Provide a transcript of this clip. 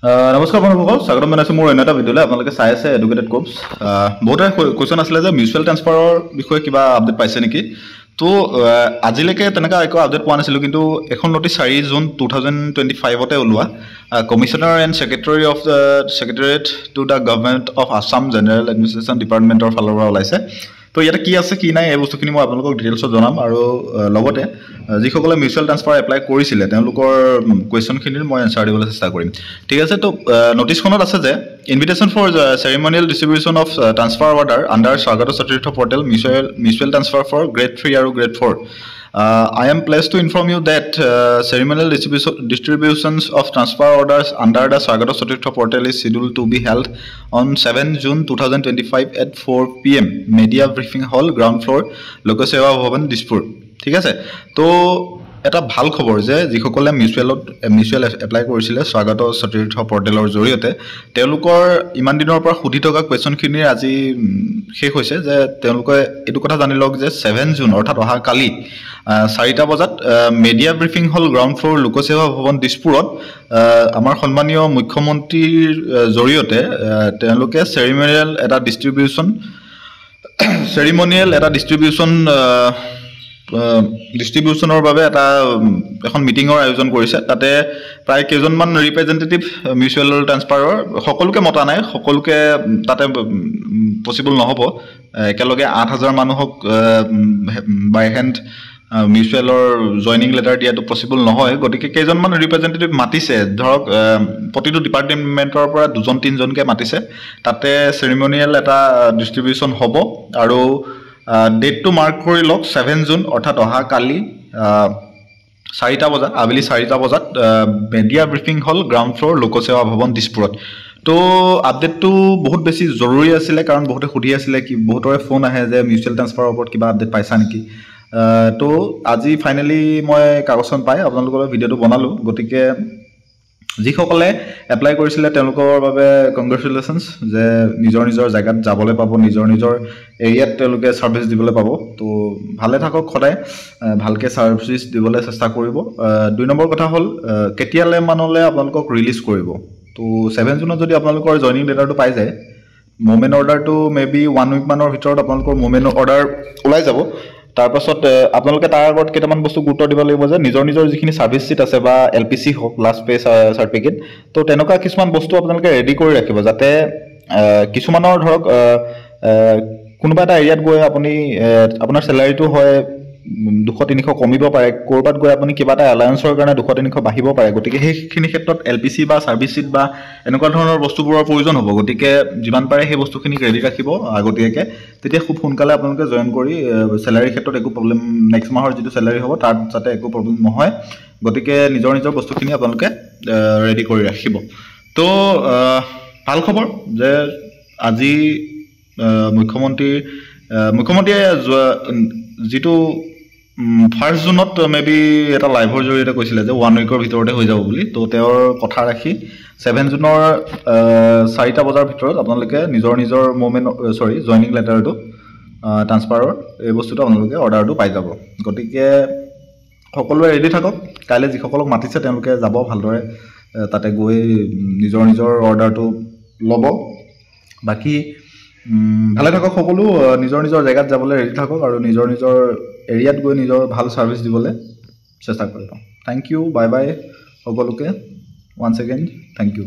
নমস্কাৰ বন্ধুসকল, স্বাগতম জনাইছোঁ মোৰ অন্য এটা ভিডিঅ'লৈ। আপোনালোকে চাই আছে এডুকেটেড কোপছ। বহুতে কুৱেশ্যন আছিলে যে মিউচুৱেল ট্ৰান্সফাৰৰ বিষয়ে কিবা আপডেট পাইছে নেকি। তো আজিলৈকে তেনেকুৱা একো আপডেট পোৱা নাছিলোঁ, কিন্তু এখন নটিচ 4 জুন 2025 ওলোৱা commissioner and secretary of the secretariat to the government of Assam general administration ডিপাৰ্টমেণ্টৰ ফালৰ পৰা ওলাইছে। তো ইয়াতে কি আছে কি নাই এই বস্তুখিনি মই আপোনালোকক ডিটেইলছত জনাম, আৰু লগতে যিসকলে মিউচুৱেল ট্ৰান্সফাৰ এপ্লাই কৰিছিলে তেওঁলোকৰ কুৱেশ্যনখিনিৰ মই এনচাৰ দিবলৈ চেষ্টা কৰিম। ঠিক আছে, তো নটিচখনত আছে যে invitation for ceremonial distribution of transfer order under Swagata Satirtha portal mutual transfer for grade 3 আৰু grade 4. I am pleased to inform you that ceremonial distributions of transfer orders under the Swagato Satirtha portal is scheduled to be held on 7 June 2025 at 4 p.m. Media Briefing Hall, ground floor, Lok Sewa Bhavan, Dispur. ঠিক আছে, তো এটা ভাল খবৰ যে যিসকলে mutual apply কৰিছিলে স্বাগত সতীৰ্থ পৰ্টেলৰ জৰিয়তে তেওঁলোকৰ ইমান দিনৰ পৰা সুধি থকা কুৱেশ্যনখিনিৰ আজি শেষ হৈছে। যে তেওঁলোকে এইটো কথা জানি লওক যে 7 জুন অৰ্থাৎ অহা কালি 4টা বজাত মিডিয়া ব্ৰিফিং হল, গ্ৰাউণ্ড ফ্ল'ৰ, লোকসেৱা ভৱন, দিছপুৰত আমাৰ সন্মানীয় মুখ্যমন্ত্ৰীৰ জৰিয়তে তেওঁলোকে চেৰিমনিয়েল এটা ডিষ্ট্ৰিবিউশ্যনৰ বাবে এখন মিটিঙৰ আয়োজন কৰিছে। তাতে প্ৰায় কেইজনমান ৰিপ্ৰেজেণ্টেটিভ মিউচুৱেল ট্ৰান্সফাৰৰ, সকলোকে মতা নাই, সকলোকে তাতে পচিবল নহ'ব। একেলগে 8,000 মানুহক বাই হেণ্ড মিউচুৱেলৰ জইনিং লেটাৰ দিয়াটো পচিবল নহয়। গতিকে কেইজনমান ৰিপ্ৰেজেণ্টেটিভ মাতিছে, ধৰক প্ৰতিটো ডিপাৰ্টমেণ্টৰ পৰা 2-3জনকৈ মাতিছে। তাতে চেৰিমনিয়েল এটা ডিষ্ট্ৰিবিউশ্যন হ'ব, আৰু ডেটটো মাৰ্ক কৰি লওক 7 জুন অৰ্থাৎ অহা কালি 4টা বজাত, আবেলি 4টা বজাত মিডিয়া ব্ৰিফিং হল, গ্ৰাউণ্ড ফ্ল'ৰ, লোকসেৱা ভৱন, দিছপুৰত। তো আপডেটটো বহুত বেছি জৰুৰী আছিলে, কাৰণ বহুতে সুধি আছিলে, বহুতৰে ফোন আহে যে মিউচুৱেল ট্ৰান্সফাৰৰ ওপৰত কিবা আপডেট পাইছা নেকি। তো আজি ফাইনেলি মই কাগজখন পাই আপোনালোকৰ ভিডিঅ'টো বনালোঁ। গতিকে যিসকলে এপ্লাই কৰিছিলে তেওঁলোকৰ বাবে কংগ্ৰেচুলেশ্যনছ, যে নিজৰ জেগাত যাবলৈ পাব, নিজৰ এৰিয়াত তেওঁলোকে ছাৰ্ভিচ দিবলৈ পাব। তো ভালে থাকক, সদায় ভালকৈ ছাৰ্ভিচ দিবলৈ চেষ্টা কৰিব। 2 নম্বৰ কথা হ'ল কেতিয়ালৈ মানলৈ আপোনালোকক ৰিলিজ কৰিব। তো 7 জুনত যদি আপোনালোকৰ জইনিং লেটাৰটো পাই যায়, মুভমেণ্ট অৰ্ডাৰটো মে বি 1 উইক মানৰ ভিতৰত আপোনালোকৰ মুভমেণ্ট অৰ্ডাৰ ওলাই যাব। তাৰপাছত আপোনালোকে তাৰ আগত কেইটামান বস্তু গুৰুত্ব দিব লাগিব, যে নিজৰ যিখিনি ছাৰ্ভিচ চিট আছে বা LPC হওক, লাষ্ট পে চাৰ্টিফিকেট, তো তেনেকুৱা কিছুমান বস্তু আপোনালোকে ৰেডি কৰি ৰাখিব, যাতে কিছুমানৰ ধৰক কোনোবা এটা এৰিয়াত গৈ আপুনি আপোনাৰ চেলাৰীটো হয় 200-300 কমিব পাৰে, ক'ৰবাত গৈ আপুনি কিবা এটা এলায়েন্সৰ কাৰণে 200-300 বাঢ়িব পাৰে। গতিকে সেইখিনি ক্ষেত্ৰত LPC বা ছাৰ্ভিচ চিট বা এনেকুৱা ধৰণৰ বস্তুবোৰৰ প্ৰয়োজন হ'ব। গতিকে যিমান পাৰে সেই বস্তুখিনি ৰেডি ৰাখিব আগতীয়াকৈ, তেতিয়া খুব সোনকালে আপোনালোকে জইন কৰি চেলাৰীৰ ক্ষেত্ৰত একো প্ৰব্লেম, নেক্সট মাহৰ যিটো চেলাৰী হ'ব তাত যাতে একো প্ৰব্লেম নহয়। গতিকে নিজৰ বস্তুখিনি আপোনালোকে ৰেডি কৰি ৰাখিব। তো ভাল খবৰ যে আজি মুখ্যমন্ত্ৰীয়ে যিটো 1 জুনত মে বি এটা লাইভৰ জৰিয়তে কৈছিলে যে 1 উইকৰ ভিতৰতে হৈ যাব বুলি। তো তেওঁৰ কথা ৰাখি 7 জুনৰ 4টা বজাৰ ভিতৰত আপোনালোকে নিজৰ জইনিং লেটাৰটো ট্ৰান্সফাৰৰ এই বস্তুটো আপোনালোকে অৰ্ডাৰটো পাই যাব। গতিকে সকলোৱে ৰেডি থাকক। কাইলৈ যিসকলক মাতিছে তেওঁলোকে যাব ভালদৰে, তাতে গৈ নিজৰ অৰ্ডাৰটো ল'ব। বাকী ভালে থাকক সকলো, নিজৰ জেগাত যাবলৈ ৰেডি থাকক, আৰু নিজৰ এৰিয়াত গৈ নিজৰ ভাল ছাৰ্ভিচ দিবলৈ চেষ্টা কৰিব। থেংক ইউ, বাই বাই সকলোকে, ওৱান্স এগেইন থেংক ইউ।